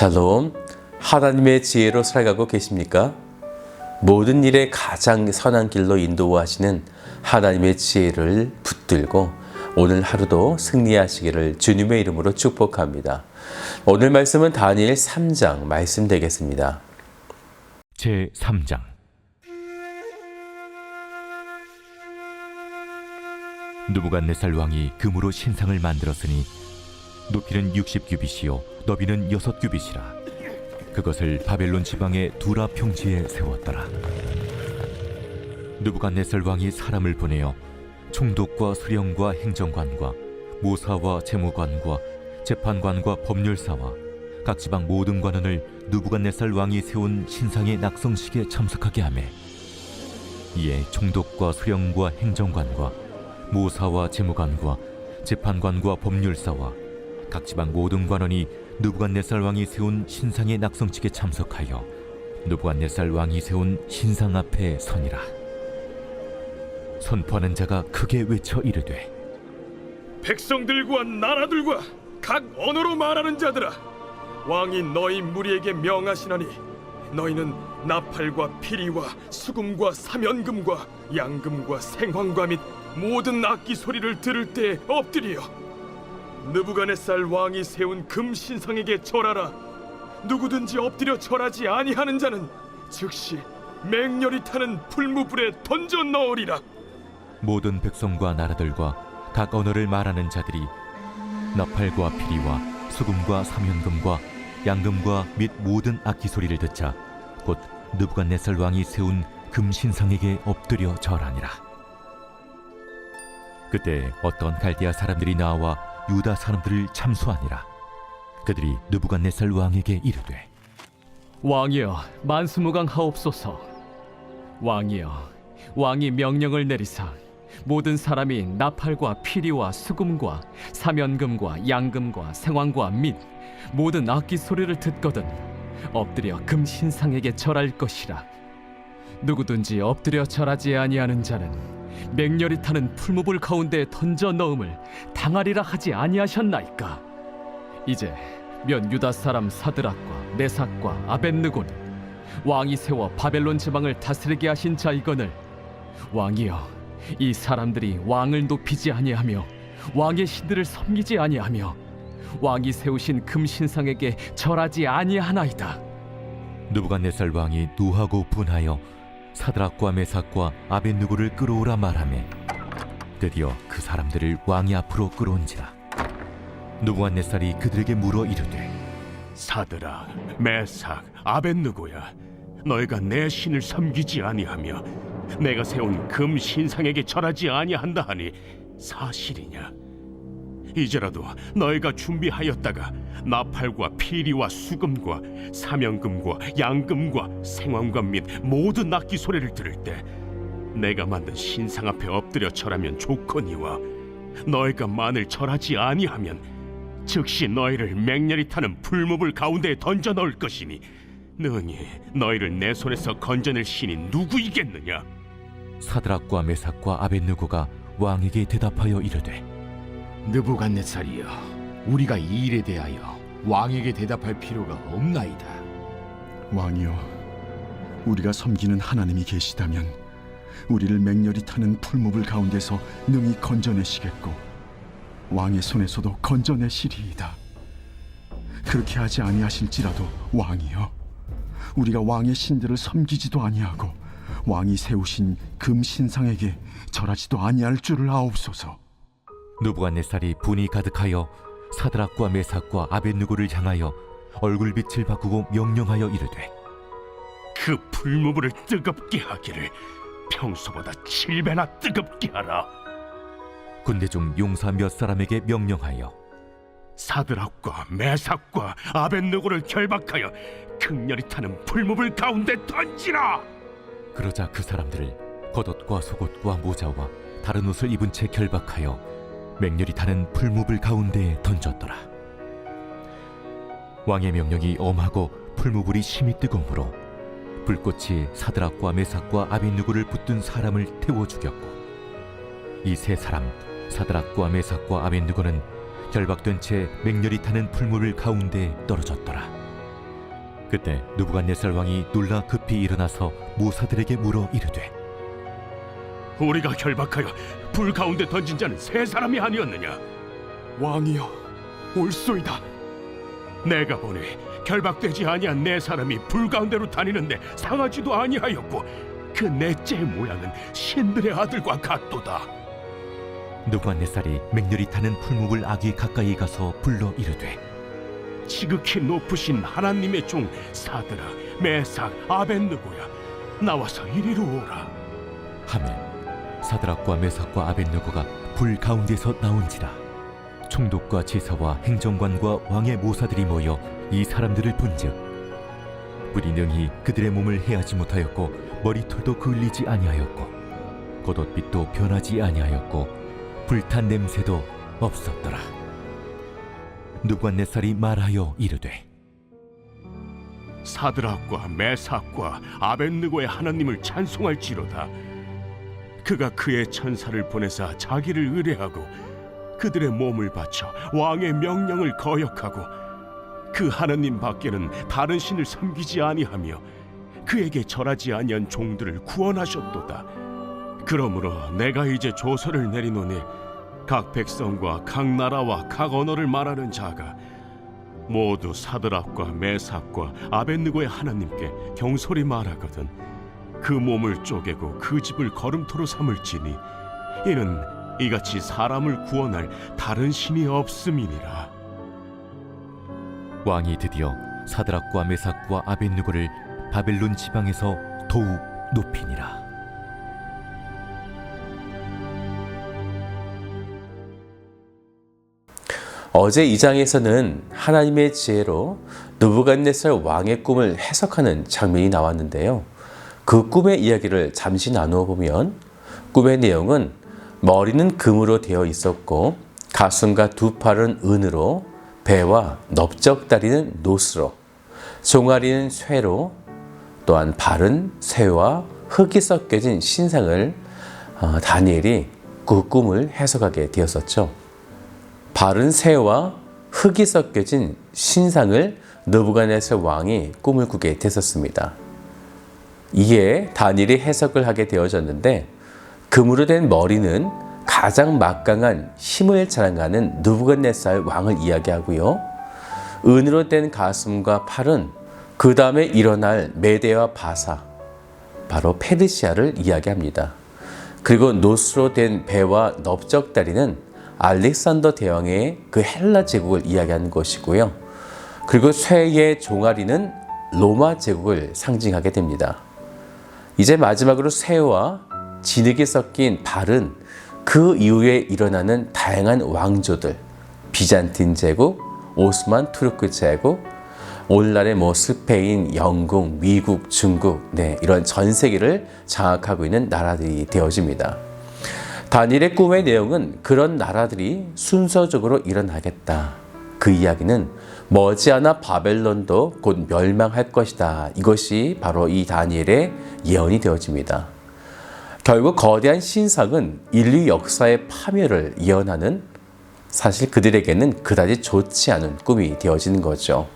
샬롬, 하나님의 지혜로 살아가고 계십니까? 모든 일에 가장 선한 길로 인도하시는 하나님의 지혜를 붙들고 오늘 하루도 승리하시기를 주님의 이름으로 축복합니다. 오늘 말씀은 다니엘 3장 말씀 되겠습니다. 제3장. 느부갓네살 왕이 금으로 신상을 만들었으니 높이는 60규빗이요 너비는 6규빗이라. 그것을 바벨론 지방의 두라 평지에 세웠더라. 느부갓네살 왕이 사람을 보내어 총독과 수령과 행정관과 모사와 재무관과 재판관과 법률사와 각 지방 모든 관원을 느부갓네살 왕이 세운 신상의 낙성식에 참석하게 하매, 이에 총독과 수령과 행정관과 모사와 재무관과 재판관과 법률사와 각 지방 모든 관원이 느부갓네살 왕이 세운 신상의 낙성식에 참석하여 느부갓네살 왕이 세운 신상 앞에 서니라. 선포하는 자가 크게 외쳐 이르되, 백성들과 나라들과 각 언어로 말하는 자들아, 왕이 너희 무리에게 명하시나니 너희는 나팔과 피리와 수금과 사면금과 양금과 생황과 및 모든 악기 소리를 들을 때 엎드리어 느부갓네살 왕이 세운 금 신상에게 절하라. 누구든지 엎드려 절하지 아니하는 자는 즉시 맹렬히 타는 풀무불에 던져 넣으리라. 모든 백성과 나라들과 각 언어를 말하는 자들이 나팔과 피리와 수금과 사면금과 양금과 및 모든 악기 소리를 듣자 곧 느부갓네살 왕이 세운 금신상에게 엎드려 절하니라. 그때 어떤 갈대아 사람들이 나와 유다 사람들을 참수하니라. 그들이 느부갓네살 왕에게 이르되, 왕이여, 만수무강하옵소서. 왕이여, 왕이 명령을 내리사 모든 사람이 나팔과 피리와 수금과 사면금과 양금과 생황과 및 모든 악기 소리를 듣거든 엎드려 금신상에게 절할 것이라. 누구든지 엎드려 절하지 아니하는 자는 맹렬히 타는 풀무불 가운데 던져 넣음을 당하리라 하지 아니하셨나이까. 이제 면 유다 사람 사드락과 메삭과 아벳느고는 왕이 세워 바벨론 지방을 다스리게 하신 자이거늘, 왕이여, 이 사람들이 왕을 높이지 아니하며 왕의 신들을 섬기지 아니하며 왕이 세우신 금신상에게 절하지 아니하나이다. 느부갓네살 왕이 노하고 분하여 사드락과 메삭과 아벳느고를 끌어오라 말하매, 드디어 그 사람들을 왕이 앞으로 끌어온지라. 느부갓네살이 그들에게 물어 이르되, 사드락, 메삭, 아벳느고야, 너희가 내 신을 섬기지 아니하며 내가 세운 금 신상에게 절하지 아니한다 하니 사실이냐? 이제라도 너희가 준비하였다가 나팔과 피리와 수금과 사면금과 양금과 생황과 및 모든 악기 소리를 들을 때 내가 만든 신상 앞에 엎드려 절하면 좋거니와, 너희가 만일 절하지 아니하면 즉시 너희를 맹렬히 타는 풀무불 가운데에 던져 넣을 것이니 능히 너희를 내 손에서 건져낼 신이 누구이겠느냐? 사드락과 메삭과 아벳느고가 왕에게 대답하여 이르되, 느부갓네살이여, 우리가 이 일에 대하여 왕에게 대답할 필요가 없나이다. 왕이여, 우리가 섬기는 하나님이 계시다면 우리를 맹렬히 타는 풀무불 가운데서 능히 건져내시겠고 왕의 손에서도 건져내시리이다. 그렇게 하지 아니하실지라도 왕이여, 우리가 왕의 신들을 섬기지도 아니하고 왕이 세우신 금 신상에게 절하지도 아니할 줄을 아옵소서. 느부갓네살이 분이 가득하여 사드락과 메삭과 아벳느고를 향하여 얼굴빛을 바꾸고 명령하여 이르되, 그 풀무불을 뜨겁게 하기를 평소보다 7배나 뜨겁게 하라. 군대 중 용사 몇 사람에게 명령하여 사드락과 메삭과 아벳느고를 결박하여 극렬히 타는 풀무불 가운데 던지라. 그러자 그 사람들을 겉옷과 속옷과 모자와 다른 옷을 입은 채 결박하여 맹렬히 타는 풀무불 가운데에 던졌더라. 왕의 명령이 엄하고 풀무불이 심히 뜨거우므로 불꽃이 사드락과 메삭과 아벳느고를 붙든 사람을 태워 죽였고, 이 세 사람 사드락과 메삭과 아벳느고는 결박된 채 맹렬히 타는 풀무불 가운데에 떨어졌더라. 그때 느부갓네살 왕이 놀라 급히 일어나서 모사들에게 물어 이르되 우리가 결박하여 불 가운데 던진 자는 세 사람이 아니었느냐? 왕이여, 옳소이다. 내가 보니 결박되지 아니한 네 사람이 불 가운데로 다니는데 상하지도 아니하였고 그 넷째 모양은 신들의 아들과 같도다. 느부갓네살이 맹렬히 타는 풀무불 아귀 가까이 가서 불러 이르되 지극히 높으신 하나님의 종 사드라, 메삭, 아벳느고야, 나와서 이리로 오라. 하매 사드락과 메삭과 아벳느고가 불 가운데서 나온지라. 총독과 제사와 행정관과 왕의 모사들이 모여 이 사람들을 본즉 불이 능히 그들의 몸을 해하지 못하였고 머리털도 그을리지 아니하였고 겉옷빛도 변하지 아니하였고 불탄 냄새도 없었더라. 느부갓네살이 말하여 이르되 사드락과 메삭과 아벳느고의 하나님을 찬송할지로다. 그가 그의 천사를 보내사 자기를 의뢰하고 그들의 몸을 바쳐 왕의 명령을 거역하고 그 하나님 밖에는 다른 신을 섬기지 아니하며 그에게 절하지 아니한 종들을 구원하셨도다. 그러므로 내가 이제 조서를 내리노니 각 백성과 각 나라와 각 언어를 말하는 자가 모두 사드락과 메삭과 아벳느고의 하나님께 경솔히 말하거든 그 몸을 쪼개고 그 집을 거름토로 삼을지니 이는 이같이 사람을 구원할 다른 신이 없음이니라. 왕이 드디어 사드락과 메삭과 아벳느고를 바벨론 지방에서 더욱 높이니라. 어제 2장에서는 하나님의 지혜로 느부갓네살 왕의 꿈을 해석하는 장면이 나왔는데요. 그 꿈의 이야기를 잠시 나누어 보면 꿈의 내용은 머리는 금으로 되어 있었고 가슴과 두 팔은 은으로, 배와 넓적다리는 노스로, 종아리는 쇠로, 또한 발은 쇠와 흙이 섞여진 신상을 다니엘이 그 꿈을 해석하게 되었었죠. 발은 쇠와 흙이 섞여진 신상을 느부갓네살 왕이 꿈을 꾸게 됐었습니다. 이에 다니엘이 해석을 하게 되어졌는데 금으로 된 머리는 가장 막강한 힘을 자랑하는 느부갓네살 왕을 이야기하고요. 은으로 된 가슴과 팔은 그 다음에 일어날 메대와 바사, 바로 페르시아를 이야기합니다. 그리고 노스로 된 배와 넓적다리는 알렉산더 대왕의 그 헬라 제국을 이야기하는 것이고요. 그리고 쇠의 종아리는 로마 제국을 상징하게 됩니다. 이제 마지막으로 쇠와 진흙이 섞인 발은 그 이후에 일어나는 다양한 왕조들, 비잔틴 제국, 오스만 투르크 제국, 오늘날의 스페인, 영국, 미국, 중국, 이런 전 세계를 장악하고 있는 나라들이 되어집니다. 다니엘의 꿈의 내용은 그런 나라들이 순서적으로 일어나겠다. 그 이야기는 머지않아 바벨론도 곧 멸망할 것이다. 이것이 바로 이 다니엘의 예언이 되어집니다. 결국 거대한 신상은 인류 역사의 파멸을 예언하는, 사실 그들에게는 그다지 좋지 않은 꿈이 되어지는 거죠.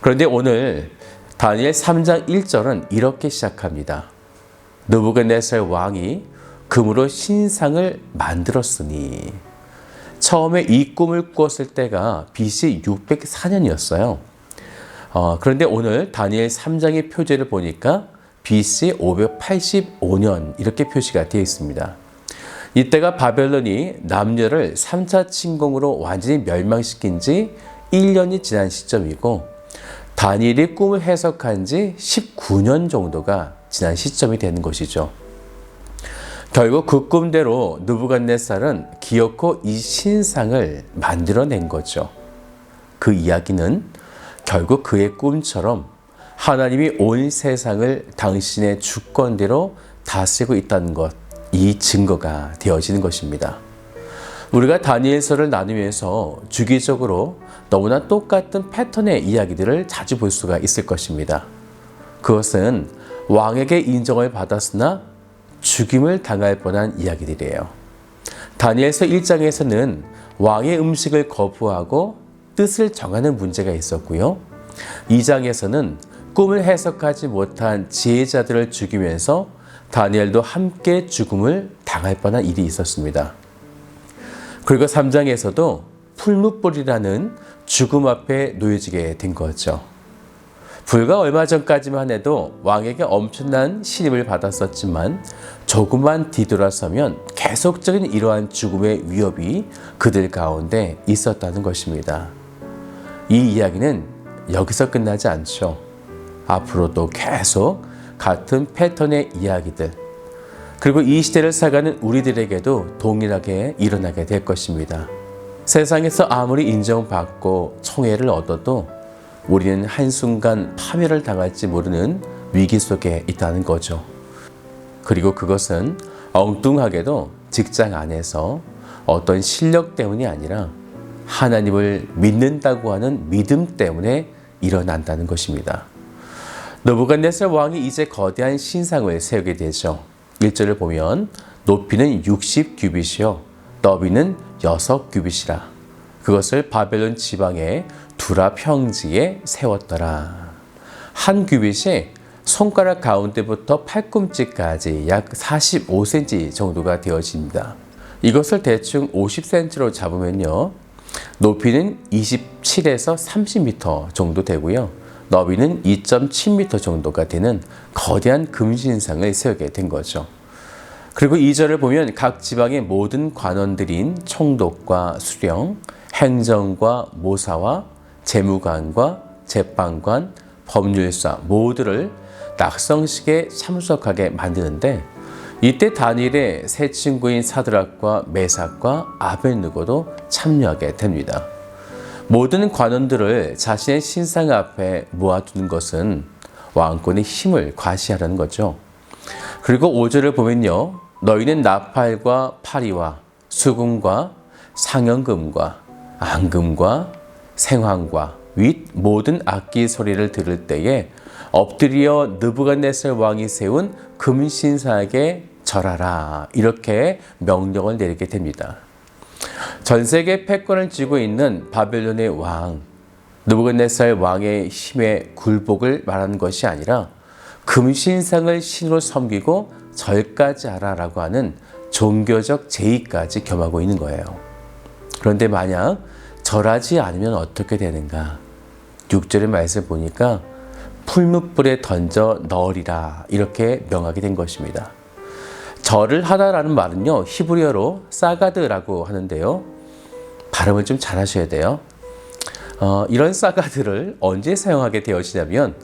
그런데 오늘 다니엘 3장 1절은 이렇게 시작합니다. 느부갓네살 왕이 금으로 신상을 만들었으니. 처음에 이 꿈을 꾸었을 때가 BC 604년이었어요. 그런데 오늘 다니엘 3장의 표제를 보니까 BC 585년 이렇게 표시가 되어 있습니다. 이때가 바벨론이 남녀를 3차 침공으로 완전히 멸망시킨 지 1년이 지난 시점이고 다니엘이 꿈을 해석한 지 19년 정도가 지난 시점이 되는 것이죠. 결국 그 꿈대로 느부갓네살은 기어코 이 신상을 만들어낸 거죠. 그 이야기는 결국 그의 꿈처럼 하나님이 온 세상을 당신의 주권대로 다스리고 있다는 것, 이 증거가 되어지는 것입니다. 우리가 다니엘서를 나누면서 주기적으로 너무나 똑같은 패턴의 이야기들을 자주 볼 수가 있을 것입니다. 그것은 왕에게 인정을 받았으나 죽임을 당할 뻔한 이야기들이에요. 다니엘서 1장에서는 왕의 음식을 거부하고 뜻을 정하는 문제가 있었고요. 2장에서는 꿈을 해석하지 못한 지혜자들을 죽이면서 다니엘도 함께 죽음을 당할 뻔한 일이 있었습니다. 그리고 3장에서도 풀무불이라는 죽음 앞에 놓여지게 된 거죠. 불과 얼마 전까지만 해도 왕에게 엄청난 신임을 받았었지만 조금만 뒤돌아서면 계속적인 이러한 죽음의 위협이 그들 가운데 있었다는 것입니다. 이 이야기는 여기서 끝나지 않죠. 앞으로도 계속 같은 패턴의 이야기들, 그리고 이 시대를 살아가는 우리들에게도 동일하게 일어나게 될 것입니다. 세상에서 아무리 인정받고 총애를 얻어도 우리는 한순간 파멸을 당할지 모르는 위기 속에 있다는 거죠. 그리고 그것은 엉뚱하게도 직장 안에서 어떤 실력 때문이 아니라 하나님을 믿는다고 하는 믿음 때문에 일어난다는 것입니다. 느부갓네살 왕이 이제 거대한 신상을 세우게 되죠. 1절을 보면 높이는 60규빗이요 너비는 6규빗이라. 그것을 바벨론 지방의 두라 평지에 세웠더라. 한 규빗이 손가락 가운데부터 팔꿈치까지 약 45cm 정도가 되어집니다. 이것을 대충 50cm로 잡으면요, 높이는 27에서 30m 정도 되고요, 너비는 2.7m 정도가 되는 거대한 금신상을 세우게 된 거죠. 그리고 2절을 보면 각 지방의 모든 관원들인 총독과 수령, 행정과 모사와 재무관과 재판관, 법률사 모두를 낙성식에 참석하게 만드는데, 이때 다니엘의 세 친구인 사드락과 메삭과 아벳느고도 참여하게 됩니다. 모든 관원들을 자신의 신상 앞에 모아두는 것은 왕권의 힘을 과시하라는 거죠. 그리고 5절을 보면요, 너희는 나팔과 파리와 수금과 상연금과 앙금과 생황과 윗 모든 악기 소리를 들을 때에 엎드려 느부갓네살 왕이 세운 금신상에게 절하라, 이렇게 명령을 내리게 됩니다. 전 세계 패권을 쥐고 있는 바벨론의 왕 느부갓네살 왕의 힘의 굴복을 말하는 것이 아니라 금신상을 신으로 섬기고 절까지 하라라고 하는 종교적 제의까지 겸하고 있는 거예요. 그런데 만약 절하지 않으면 어떻게 되는가? 6절의 말씀을 보니까 풀무불에 던져 넣으리라, 이렇게 명하게 된 것입니다. 절을 하다라는 말은요, 히브리어로 사가드라고 하는데요, 발음을 좀 잘 하셔야 돼요. 이런 사가드를 언제 사용하게 되어지냐면,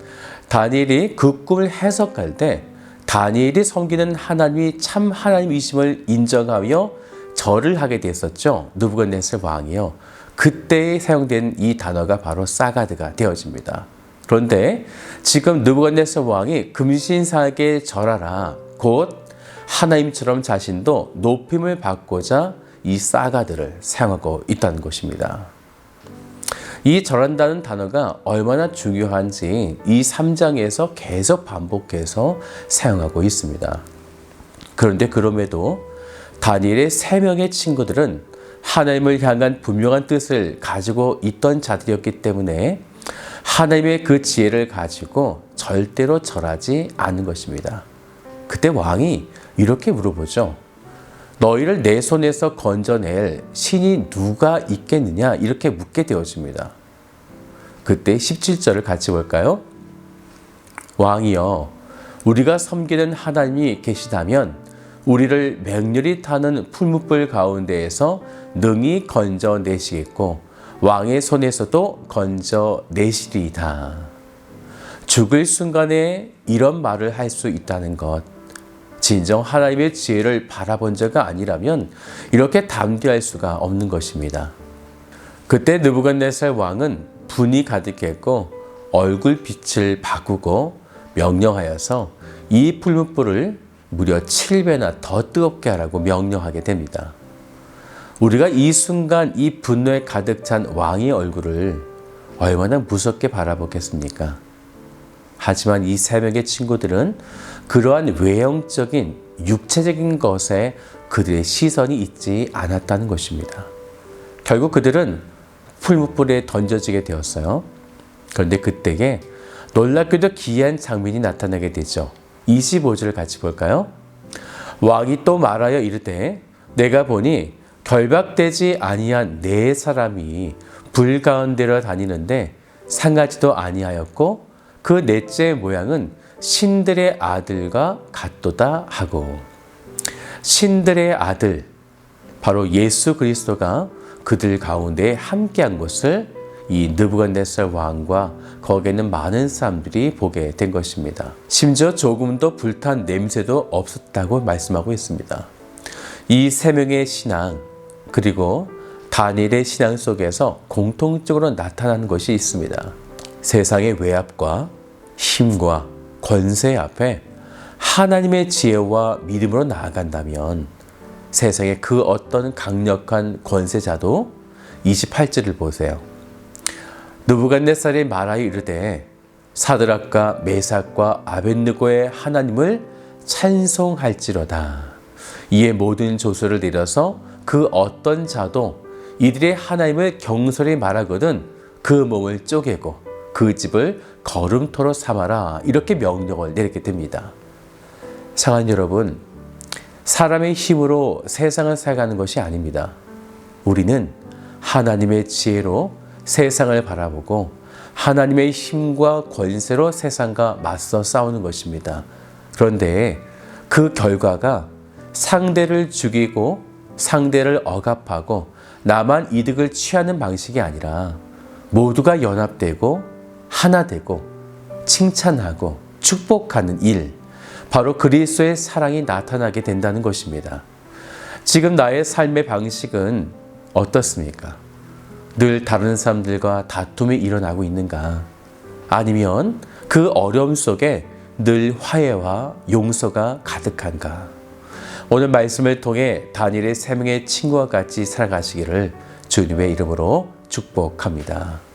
다니엘이 그 꿈을 해석할 때 다니엘이 섬기는 하나님이 참 하나님이심을 인정하며 절을 하게 됐었죠. 느부갓네살 왕이요. 그때 사용된 이 단어가 바로 사가드가 되어집니다. 그런데 지금 느부갓네살 왕이 금신상에게 절하라, 곧 하나님처럼 자신도 높임을 받고자 이 사가드를 사용하고 있다는 것입니다. 이 절한다는 단어가 얼마나 중요한지 이 3장에서 계속 반복해서 사용하고 있습니다. 그런데 그럼에도 다니엘의 3명의 친구들은 하나님을 향한 분명한 뜻을 가지고 있던 자들이었기 때문에 하나님의 그 지혜를 가지고 절대로 절하지 않는 것입니다. 그때 왕이 이렇게 물어보죠. 너희를 내 손에서 건져낼 신이 누가 있겠느냐, 이렇게 묻게 되어집니다. 그때 17절을 같이 볼까요? 왕이여, 우리가 섬기는 하나님이 계시다면 우리를 맹렬히 타는 풀무불 가운데에서 능히 건져내시겠고 왕의 손에서도 건져내시리이다. 죽을 순간에 이런 말을 할 수 있다는 것, 진정 하나님의 지혜를 바라본 자가 아니라면 이렇게 담대할 수가 없는 것입니다. 그때 느부갓네살 왕은 분이 가득했고 얼굴빛을 바꾸고 명령하여서 이 풀무불을 무려 7배나 더 뜨겁게 하라고 명령하게 됩니다. 우리가 이 순간 이 분노에 가득 찬 왕의 얼굴을 얼마나 무섭게 바라보겠습니까? 하지만 이 3명의 친구들은 그러한 외형적인 육체적인 것에 그들의 시선이 있지 않았다는 것입니다. 결국 그들은 풀무불에 던져지게 되었어요. 그런데 그때에 놀랍게도 기이한 장면이 나타나게 되죠. 25절을 같이 볼까요? 왕이 또 말하여 이르되 내가 보니 결박되지 아니한 네 사람이 불 가운데로 다니는데 상하지도 아니하였고 그 넷째 모양은 신들의 아들과 같도다 하고, 신들의 아들, 바로 예수 그리스도가 그들 가운데 함께한 것을 이 느부갓네살 왕과 거기에 있는 많은 사람들이 보게 된 것입니다. 심지어 조금도 불탄 냄새도 없었다고 말씀하고 있습니다. 이 세 명의 신앙, 그리고 다니엘의 신앙 속에서 공통적으로 나타나는 것이 있습니다. 세상의 외압과 힘과 권세 앞에 하나님의 지혜와 믿음으로 나아간다면 세상의 그 어떤 강력한 권세자도 28절을 보세요. 느부갓네살이 말하여 이르되 사드락과 메삭과 아벳느고의 하나님을 찬송할지로다. 이에 모든 조서를 내려서 그 어떤 자도 이들의 하나님을 경솔히 말하거든 그 몸을 쪼개고 그 집을 걸음터로 삼아라. 이렇게 명령을 내리게 됩니다. 사랑하는 여러분, 사람의 힘으로 세상을 살아가는 것이 아닙니다. 우리는 하나님의 지혜로 세상을 바라보고 하나님의 힘과 권세로 세상과 맞서 싸우는 것입니다. 그런데 그 결과가 상대를 죽이고 상대를 억압하고 나만 이득을 취하는 방식이 아니라 모두가 연합되고 하나 되고 칭찬하고 축복하는 일, 바로 그리스도의 사랑이 나타나게 된다는 것입니다. 지금 나의 삶의 방식은 어떻습니까? 늘 다른 사람들과 다툼이 일어나고 있는가? 아니면 그 어려움 속에 늘 화해와 용서가 가득한가? 오늘 말씀을 통해 다니엘의 세 명의 친구와 같이 살아가시기를 주님의 이름으로 축복합니다.